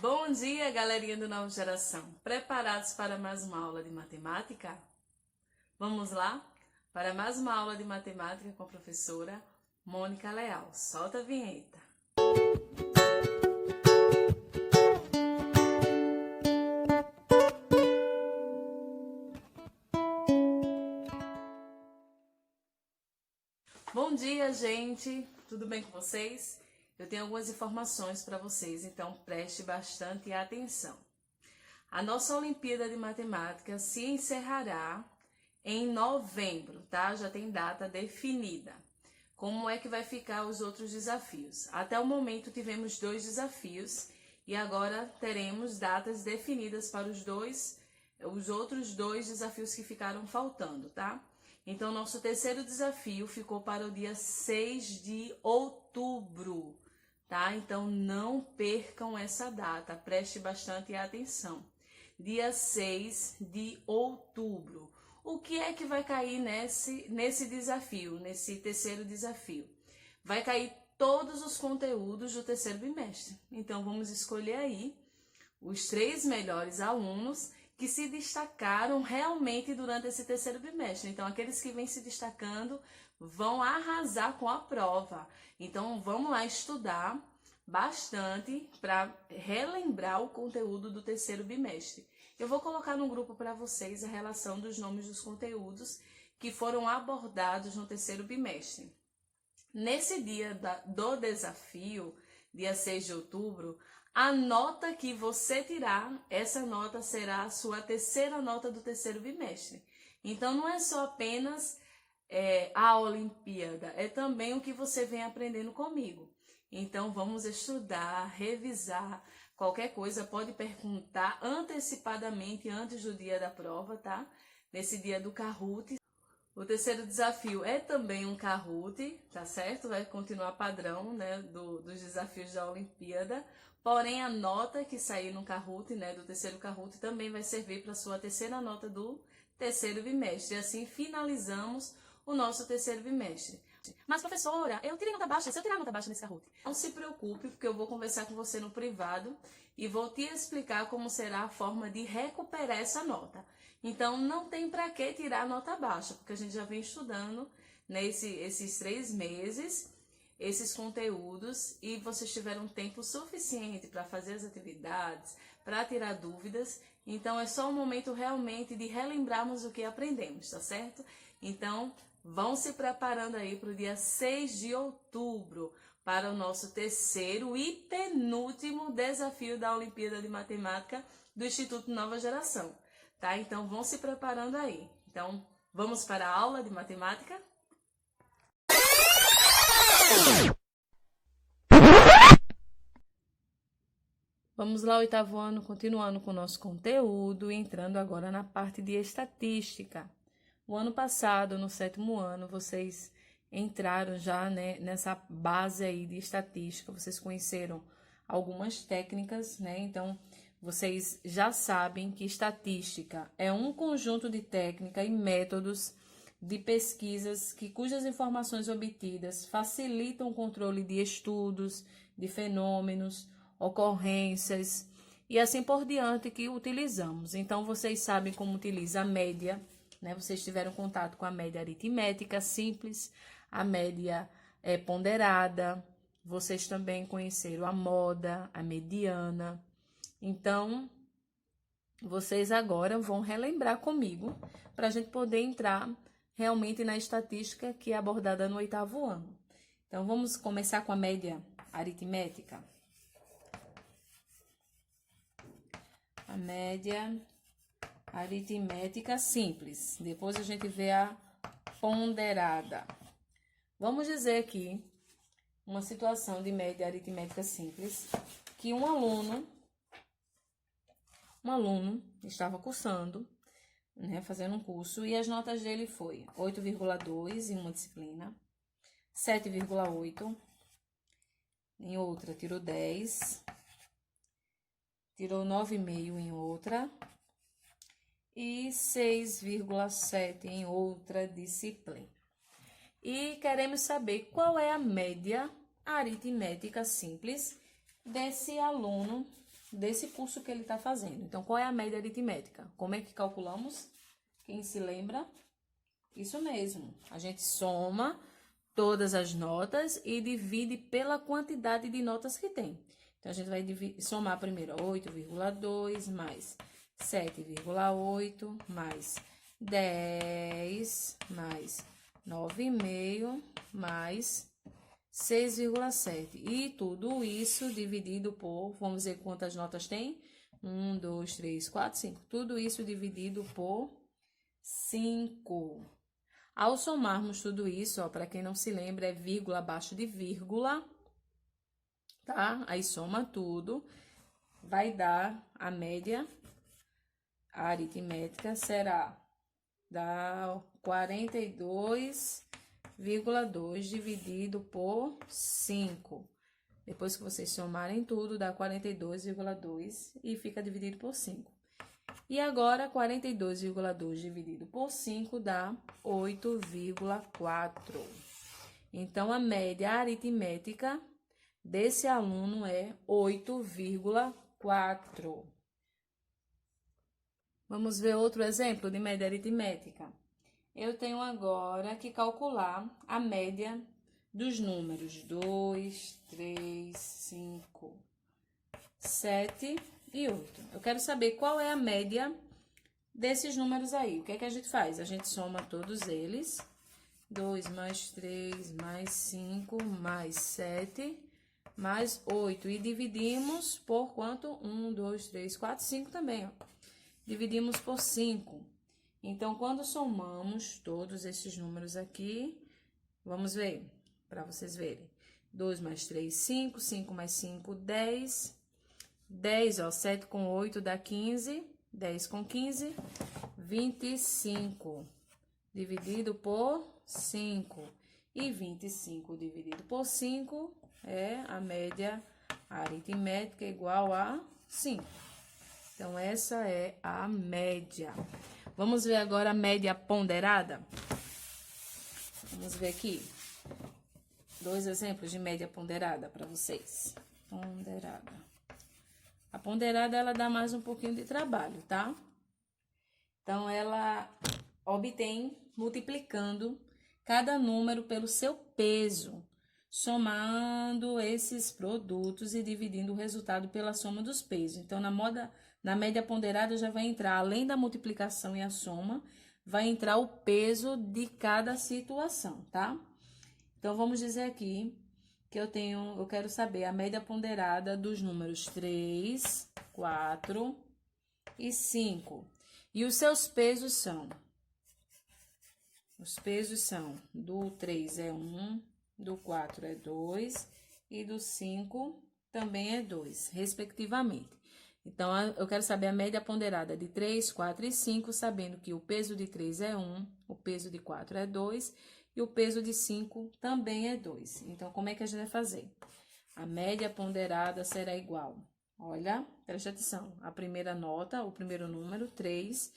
Bom dia, galerinha do Nova Geração. Preparados para mais uma aula de matemática? Vamos lá? Para mais uma aula de matemática com a professora Mônica Leal. Solta a vinheta. Bom dia, gente. Tudo bem com vocês? Eu tenho algumas informações para vocês, então preste bastante atenção. A nossa Olimpíada de Matemática se encerrará em novembro, tá? Já tem data definida. Como é que vai ficar os outros desafios? Até o momento tivemos 2 desafios e agora teremos datas definidas para os outros 2 desafios que ficaram faltando, tá? Então, nosso terceiro desafio ficou para o dia 6 de outubro, tá? Então, não percam essa data, preste bastante atenção. Dia 6 de outubro. O que é que vai cair nesse desafio, nesse terceiro desafio? Vai cair todos os conteúdos do terceiro bimestre. Então, vamos escolher aí os 3 melhores alunos que se destacaram realmente durante esse terceiro bimestre. Então, aqueles que vêm se destacando vão arrasar com a prova. Então, vamos lá estudar bastante para relembrar o conteúdo do terceiro bimestre. Eu vou colocar no grupo para vocês a relação dos nomes dos conteúdos que foram abordados no terceiro bimestre. Nesse dia do desafio, dia 6 de outubro, a nota que você tirar, essa nota será a sua terceira nota do terceiro bimestre. Então, não é só apenas a Olimpíada, é também o que você vem aprendendo comigo. Então, vamos estudar, revisar. Qualquer coisa pode perguntar antecipadamente antes do dia da prova, tá? Nesse dia do Kahoot. O terceiro desafio é também um Kahoot, tá certo? Vai continuar padrão, né, dos desafios da Olimpíada. Porém, a nota que sair no Kahoot, né, do terceiro Kahoot, também vai servir para a sua terceira nota do terceiro bimestre. E assim finalizamos o nosso terceiro bimestre. Mas, professora, eu tirei nota baixa. Se eu tirar nota baixa nesse Kahoot? Não se preocupe, porque eu vou conversar com você no privado e vou te explicar como será a forma de recuperar essa nota. Então, não tem para que tirar nota baixa, porque a gente já vem estudando, né, esses 3 meses, esses conteúdos, e vocês tiveram tempo suficiente para fazer as atividades, para tirar dúvidas. Então, é só um momento realmente de relembrarmos o que aprendemos, tá certo? Então, vão se preparando aí para o dia 6 de outubro, para o nosso terceiro e penúltimo desafio da Olimpíada de Matemática do Instituto Nova Geração. Tá? Então, vão se preparando aí. Então, vamos para a aula de matemática? Vamos lá, 8º ano, continuando com o nosso conteúdo, entrando agora na parte de estatística. O ano passado, no 7º ano, vocês entraram já, né, nessa base aí de estatística, vocês conheceram algumas técnicas, né? Então, vocês já sabem que estatística é um conjunto de técnicas e métodos de pesquisas cujas informações obtidas facilitam o controle de estudos, de fenômenos, ocorrências e assim por diante que utilizamos. Então, vocês sabem como utiliza a média, né? Vocês tiveram contato com a média aritmética simples, a média ponderada, vocês também conheceram a moda, a mediana. Então, vocês agora vão relembrar comigo para a gente poder entrar realmente na estatística que é abordada no 8º ano. Então, vamos começar com a média aritmética. A média aritmética simples. Depois a gente vê a ponderada. Vamos dizer aqui uma situação de média aritmética simples que um aluno estava cursando, né, fazendo um curso, e as notas dele foi 8,2 em uma disciplina, 7,8 em outra, tirou 10, tirou 9,5 em outra e 6,7 em outra disciplina. E queremos saber qual é a média aritmética simples desse aluno, desse curso que ele está fazendo. Então, qual é a média aritmética? Como é que calculamos? Quem se lembra? Isso mesmo, a gente soma todas as notas e divide pela quantidade de notas que tem. Então, a gente vai somar primeiro 8,2 mais 7,8 mais 10 mais 9,5 mais 6,7. E tudo isso dividido por, vamos ver quantas notas tem? 1, 2, 3, 4, 5. Tudo isso dividido por 5. Ao somarmos tudo isso, ó, para quem não se lembra, é vírgula abaixo de vírgula, tá? Aí soma tudo, vai dar a média aritmética, será da 42,2 dividido por 5. Depois que vocês somarem tudo, dá 42,2 e fica dividido por 5. E agora, 42,2 dividido por 5 dá 8,4. Então, a média aritmética desse aluno é 8,4. Vamos ver outro exemplo de média aritmética. Eu tenho agora que calcular a média dos números 2, 3, 5, 7 e 8. Eu quero saber qual é a média desses números aí. O que é que a gente faz? A gente soma todos eles. 2 mais 3 mais 5 mais 7 mais 8. E dividimos por quanto? 1, 2, 3, 4, 5 também, ó. Dividimos por 5. Então, quando somamos todos esses números aqui, vamos ver, para vocês verem. 2 mais 3, 5, 5 mais 5, 10. 10, ó, 7 com 8 dá 15, 10 com 15, 25, dividido por 5. E 25 dividido por 5 é a média aritmética igual a 5. Então, essa é a média. Vamos ver agora a média ponderada? Vamos ver aqui. 2 exemplos de média ponderada para vocês. Ponderada. A ponderada, ela dá mais um pouquinho de trabalho, tá? Então, ela obtém multiplicando cada número pelo seu peso, somando esses produtos e dividindo o resultado pela soma dos pesos. Então, na média ponderada já vai entrar, além da multiplicação e a soma, vai entrar o peso de cada situação, tá? Então, vamos dizer aqui que eu quero saber a média ponderada dos números 3, 4 e 5. E os seus pesos são? Os pesos são do 3 é 1, do 4 é 2 e do 5 também é 2, respectivamente. Então, eu quero saber a média ponderada de 3, 4 e 5, sabendo que o peso de 3 é 1, o peso de 4 é 2 e o peso de 5 também é 2. Então, como é que a gente vai fazer? A média ponderada será igual, olha, preste atenção, a primeira nota, o primeiro número, 3,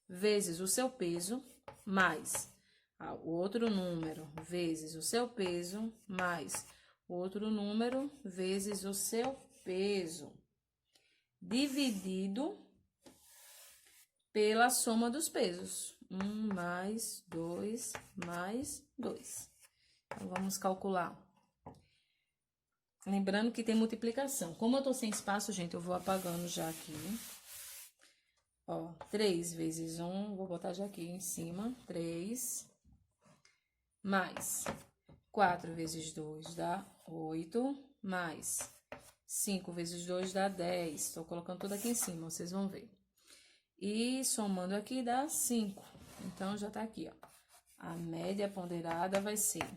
vezes o seu peso, mais o outro número, vezes o seu peso, mais o outro número, vezes o seu peso, dividido pela soma dos pesos. 1 mais 2 mais 2. Então, vamos calcular. Lembrando que tem multiplicação. Como eu tô sem espaço, gente, eu vou apagando já aqui. Ó, 3 vezes 1, vou botar já aqui em cima. 3 mais 4 vezes 2 dá 8, mais 5 vezes 2 dá 10. Estou colocando tudo aqui em cima, vocês vão ver. E somando aqui dá 5. Então, já tá aqui, ó. A média ponderada vai ser,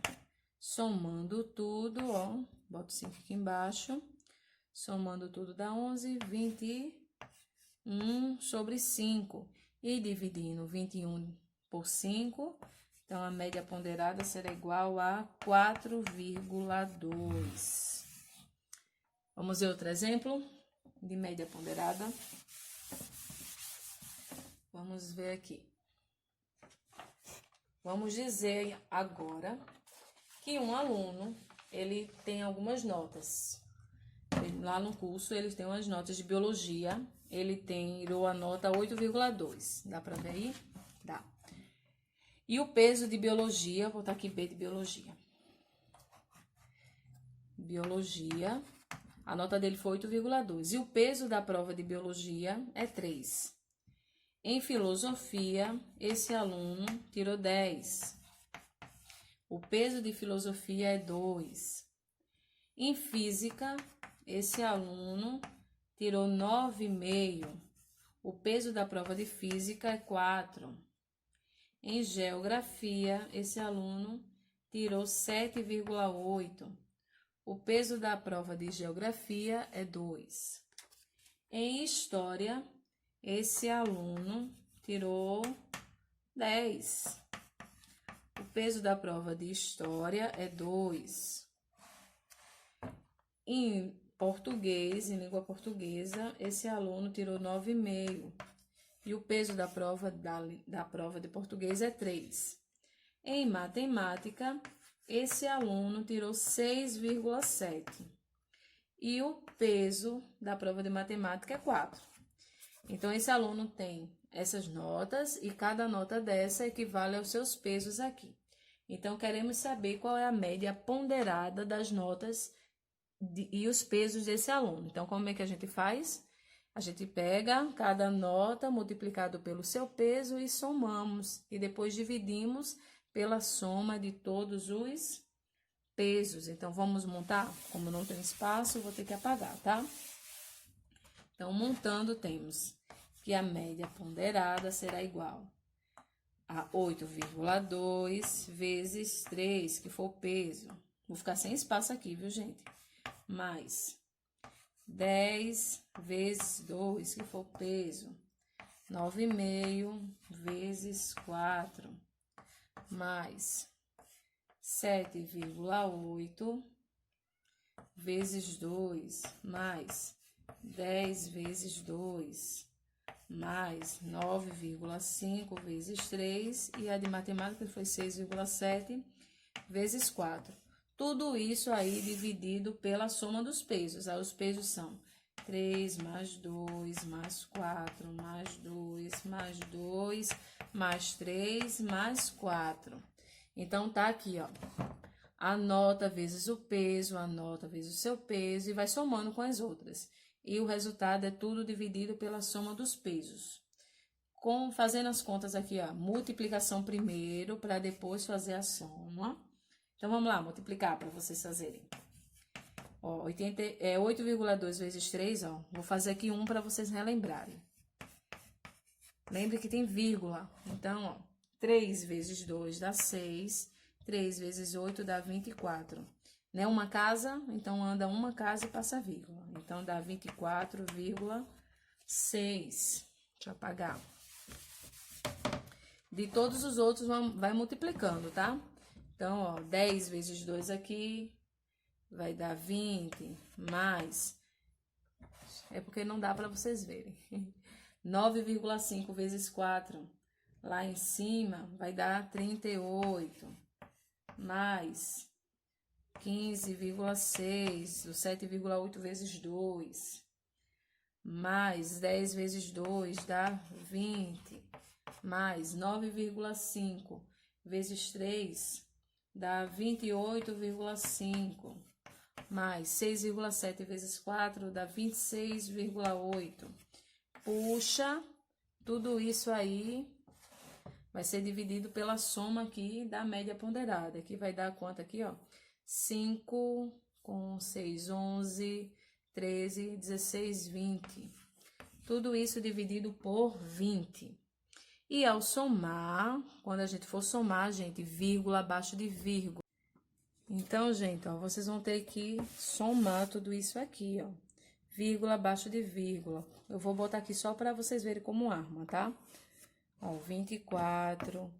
somando tudo, ó, boto 5 aqui embaixo, somando tudo dá 11, 21 sobre 5. E dividindo 21 por 5, então, a média ponderada será igual a 4,2. Vamos ver outro exemplo de média ponderada. Vamos ver aqui. Vamos dizer agora que um aluno, ele tem algumas notas. lá no curso, eles têm umas notas de biologia. Ele tirou a nota 8,2. Dá pra ver aí? Dá. E o peso de biologia, vou botar aqui B de biologia. Biologia, a nota dele foi 8,2. E o peso da prova de biologia é 3. Em filosofia, esse aluno tirou 10. O peso de filosofia é 2. Em física, esse aluno tirou 9,5. O peso da prova de física é 4. Em geografia, esse aluno tirou 7,8. O peso da prova de geografia é 2. Em história, esse aluno tirou 10. O peso da prova de história é 2. Em português, em língua portuguesa, esse aluno tirou 9,5. E o peso da prova de português é 3. Em matemática, esse aluno tirou 6,7. E o peso da prova de matemática é 4. Então, esse aluno tem essas notas e cada nota dessa equivale aos seus pesos aqui. Então, queremos saber qual é a média ponderada das notas e os pesos desse aluno. Então, como é que a gente faz? A gente pega cada nota multiplicado pelo seu peso e somamos. E depois dividimos pela soma de todos os pesos. Então, vamos montar? Como não tem espaço, vou ter que apagar, tá? Então, montando, temos que a média ponderada será igual a 8,2 vezes 3, que for o peso. Vou ficar sem espaço aqui, viu, gente? Mais 10 vezes 2, que for o peso. 9,5 vezes 4, mais 7,8 vezes 2, mais 10 vezes 2, mais 9,5 vezes 3, e a de matemática foi 6,7 vezes 4. Tudo isso aí dividido pela soma dos pesos. Aí os pesos são 3 mais 2, mais 4, mais 2, mais 2, mais 3, mais 4. Então, tá aqui, ó. A nota vezes o peso, a nota vezes o seu peso, e vai somando com as outras. E o resultado é tudo dividido pela soma dos pesos. Fazendo as contas aqui, ó, multiplicação primeiro, para depois fazer a soma. Então, vamos lá, multiplicar para vocês fazerem. Ó, 8,2 vezes 3, ó. Vou fazer aqui um para vocês relembrarem. Lembre que tem vírgula. Então, ó, 3 vezes 2 dá 6. 3 vezes 8 dá 24. Né? Uma casa, então anda uma casa e passa vírgula. Então, dá 24,6. Deixa eu apagar. De todos os outros, vai multiplicando, tá? Então, ó, 10 vezes 2 aqui vai dar 20, mais... É porque não dá para vocês verem. 9,5 vezes 4 lá em cima vai dar 38, mais 15,6, o 7,8 vezes 2, mais 10 vezes 2 dá 20, mais 9,5 vezes 3 dá 28,5, mais 6,7 vezes 4 dá 26,8. Puxa, tudo isso aí vai ser dividido pela soma aqui da média ponderada. Aqui vai dar quanto aqui, ó? 5 com 6, 11, 13, 16, 20. Tudo isso dividido por 20. E ao somar, quando a gente for somar, gente, vírgula abaixo de vírgula. Então, gente, ó, vocês vão ter que somar tudo isso aqui, ó. Vírgula abaixo de vírgula. Eu vou botar aqui só para vocês verem como arma, tá? Ó, 24.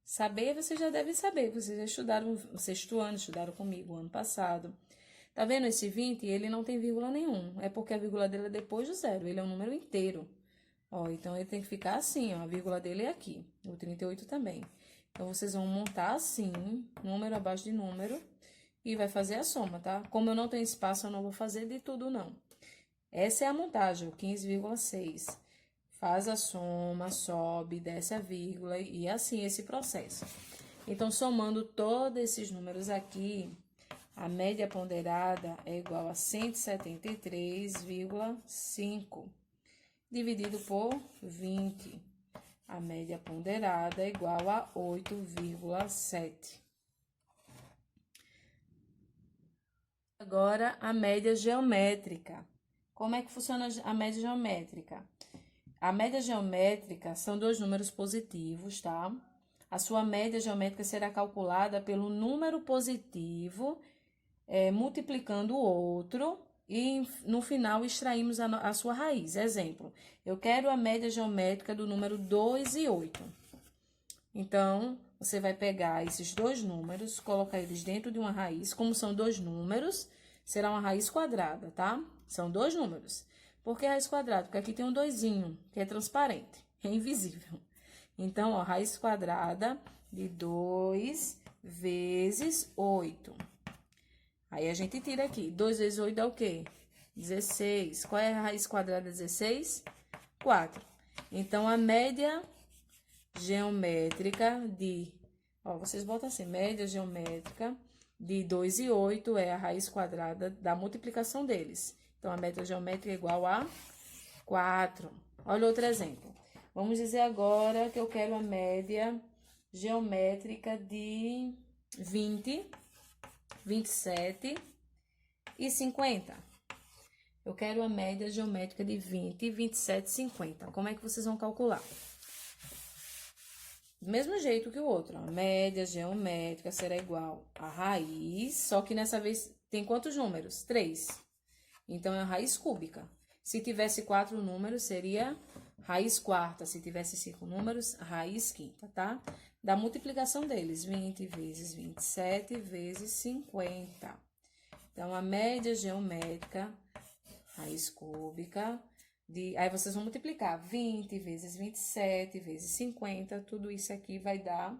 Saber, vocês já devem saber. Vocês já estudaram o sexto ano, estudaram comigo ano passado. Tá vendo esse 20? Ele não tem vírgula nenhum. É porque a vírgula dele é depois do zero. Ele é um número inteiro. Ó, então, ele tem que ficar assim, ó. A vírgula dele é aqui. O 38 também. Então, vocês vão montar assim, número abaixo de número. e vai fazer a soma, tá? Como eu não tenho espaço, eu não vou fazer de tudo, não. Essa é a montagem, o 15,6. Faz a soma, sobe, desce a vírgula e assim esse processo. Então, somando todos esses números aqui, a média ponderada é igual a 173,5, dividido por 20. A média ponderada é igual a 8,7. Agora, a média geométrica. Como é que funciona a média geométrica? A média geométrica são dois números positivos, tá? A sua média geométrica será calculada pelo número positivo, multiplicando o outro, e no final extraímos a sua raiz. Exemplo, eu quero a média geométrica do número 2 e 8. Então, você vai pegar esses dois números, colocar eles dentro de uma raiz. Como são dois números, será uma raiz quadrada, tá? São dois números. Por que raiz quadrada? Porque aqui tem um doisinho, que é transparente, é invisível. Então, ó, raiz quadrada de 2 vezes 8. Aí, a gente tira aqui. 2 vezes 8 dá o quê? 16. Qual é a raiz quadrada de 16? 4. Então, a média geométrica de... Ó, vocês botam assim, média geométrica de 2 e 8 é a raiz quadrada da multiplicação deles. Então, a média geométrica é igual a 4. Olha outro exemplo. Vamos dizer agora que eu quero a média geométrica de 20, 27 e 50. Eu quero a média geométrica de 20, 27 e 50. Como é que vocês vão calcular? Do mesmo jeito que o outro, a média geométrica será igual a raiz, só que nessa vez tem quantos números? 3. Então, é a raiz cúbica. Se tivesse 4 números, seria raiz quarta. Se tivesse 5 números, raiz quinta, tá? Da multiplicação deles, 20 vezes 27 vezes 50. Então, a média geométrica, raiz cúbica, aí vocês vão multiplicar 20 vezes 27 vezes 50, tudo isso aqui vai dar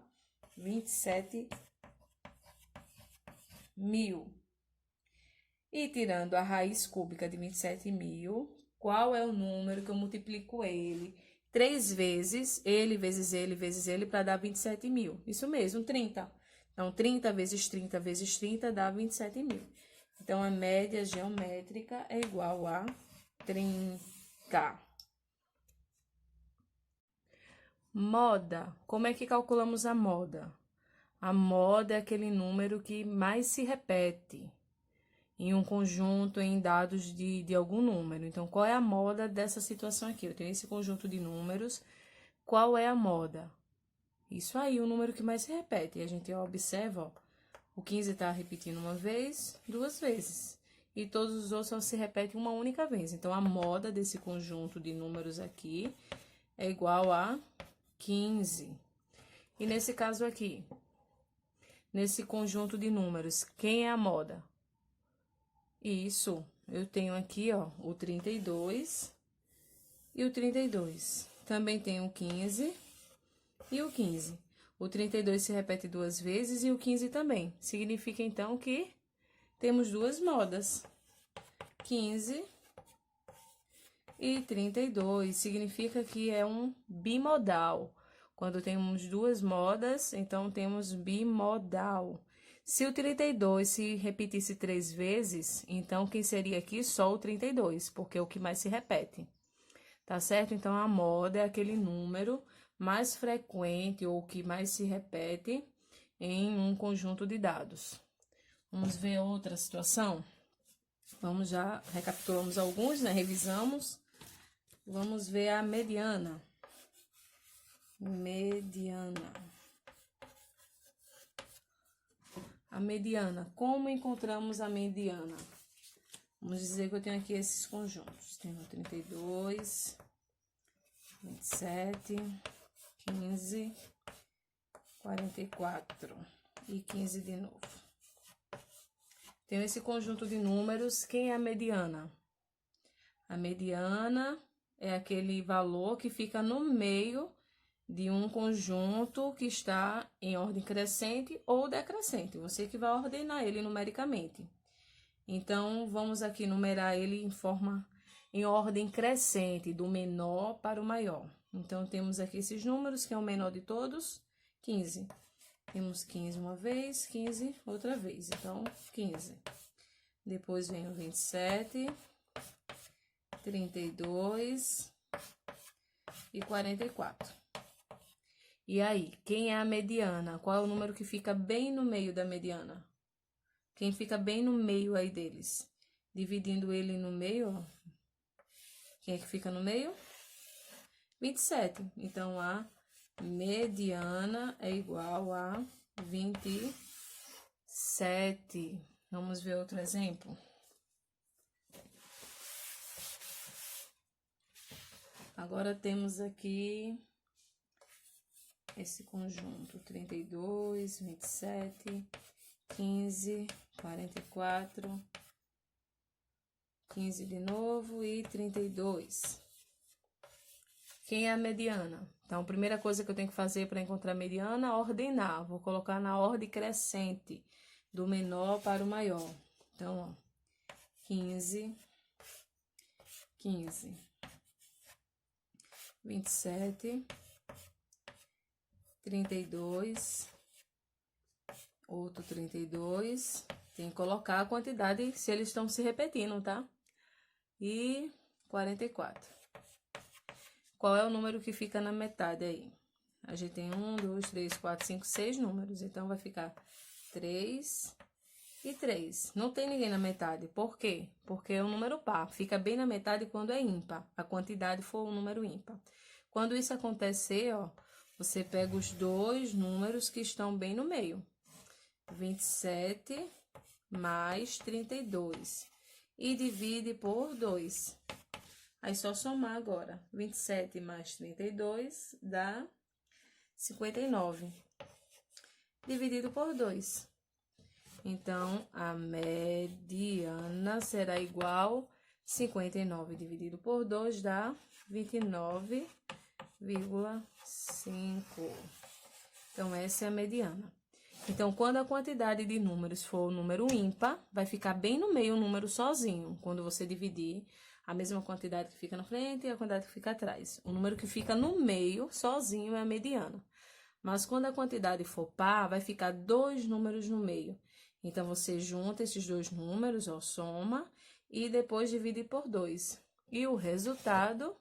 27.000. E tirando a raiz cúbica de 27.000, qual é o número que eu multiplico ele? 3 vezes ele, vezes ele, vezes ele, para dar 27.000. Isso mesmo, 30. Então, 30 vezes 30 vezes 30 dá 27.000. Então, a média geométrica é igual a 30. Moda. Como é que calculamos a moda? A moda é aquele número que mais se repete em um conjunto, em dados de algum número. Então, qual é a moda dessa situação aqui? Eu tenho esse conjunto de números. Qual é a moda? Isso aí, o número que mais se repete. E a gente observa, ó, o 15 está repetindo uma vez, 2 vezes. E todos os outros só se repetem uma única vez. Então, a moda desse conjunto de números aqui é igual a 15. E nesse caso aqui, nesse conjunto de números, quem é a moda? Isso, eu tenho aqui, ó, o 32 e o 32. Também tenho o 15 e o 15. O 32 se repete 2 vezes e o 15 também. Significa, então, que temos duas modas. 15 e 32. Significa que é um bimodal. Quando temos duas modas, então temos bimodal. Se o 32 se repetisse 3 vezes, então quem seria aqui? Só o 32, porque é o que mais se repete. Tá certo? Então, a moda é aquele número mais frequente ou que mais se repete em um conjunto de dados. Vamos ver outra situação? Vamos já, recapitulamos alguns, né? Revisamos. Vamos ver a mediana. Mediana. A mediana. Como encontramos a mediana? Vamos dizer que eu tenho aqui esses conjuntos. Tenho 32, 27, 15, 44 e 15 de novo. Tenho esse conjunto de números. Quem é a mediana? A mediana é aquele valor que fica no meio de um conjunto que está em ordem crescente ou decrescente. Você que vai ordenar ele numericamente. Então, vamos aqui numerar ele em ordem crescente, do menor para o maior. Então, temos aqui esses números, que é o menor de todos, 15. Temos 15 uma vez, 15 outra vez. Então, 15. Depois vem o 27, 32 e 44. E aí, quem é a mediana? Qual é o número que fica bem no meio da mediana? Quem fica bem no meio aí deles? Dividindo ele no meio, ó. Quem é que fica no meio? 27. Então, a mediana é igual a 27. Vamos ver outro exemplo? Agora temos aqui esse conjunto: 32, 27, 15, 44, 15 de novo e 32. Quem é a mediana? Então, a primeira coisa que eu tenho que fazer para encontrar a mediana, ordenar. Vou colocar na ordem crescente, do menor para o maior. Então, ó, 15, 15, 27, 32, outro 32. Tem que colocar a quantidade se eles estão se repetindo, tá? E 44. Qual é o número que fica na metade aí? A gente tem 1, 2, 3, 4, 5, 6 números. Então, vai ficar 3 e 3. Não tem ninguém na metade. Por quê? Porque é um número par. Fica bem na metade quando é ímpar. A quantidade for um número ímpar. Quando isso acontecer, ó, você pega os dois números que estão bem no meio. 27 mais 32. E divide por 2. Aí, só somar agora. 27 mais 32 dá 59. Dividido por 2. Então, a mediana será igual 59 dividido por 2 dá 29,5. Então, essa é a mediana. Então, quando a quantidade de números for o número ímpar, vai ficar bem no meio o número sozinho, quando você dividir a mesma quantidade que fica na frente e a quantidade que fica atrás. O número que fica no meio, sozinho, é a mediana. Mas quando a quantidade for par, vai ficar dois números no meio. Então, você junta esses dois números, ó, soma, e depois divide por 2. E o resultado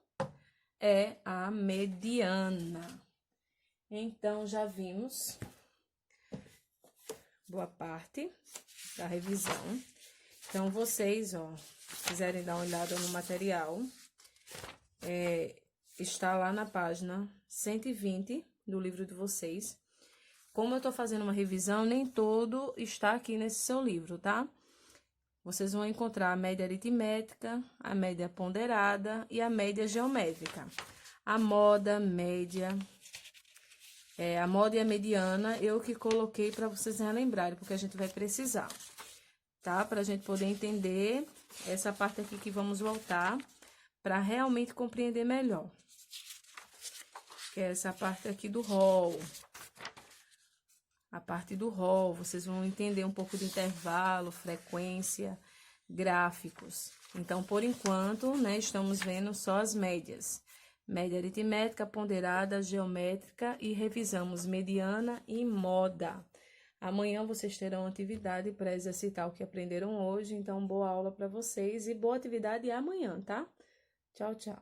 é a mediana. Então, já vimos boa parte da revisão. Então, vocês, ó, se quiserem dar uma olhada no material, está lá na página 120 do livro de vocês. Como eu tô fazendo uma revisão, nem todo está aqui nesse seu livro, tá? Vocês vão encontrar a média aritmética, a média ponderada e a média geométrica. A moda, média, a moda e a mediana, eu que coloquei para vocês relembrarem, porque a gente vai precisar, tá? Para a gente poder entender essa parte aqui que vamos voltar, para realmente compreender melhor. Que é essa parte aqui do rol. A parte do rol, vocês vão entender um pouco de intervalo, frequência, gráficos. Então, por enquanto, né, estamos vendo só as médias. Média aritmética, ponderada, geométrica e revisamos mediana e moda. Amanhã vocês terão atividade para exercitar o que aprenderam hoje, então boa aula para vocês e boa atividade amanhã, tá? Tchau, tchau.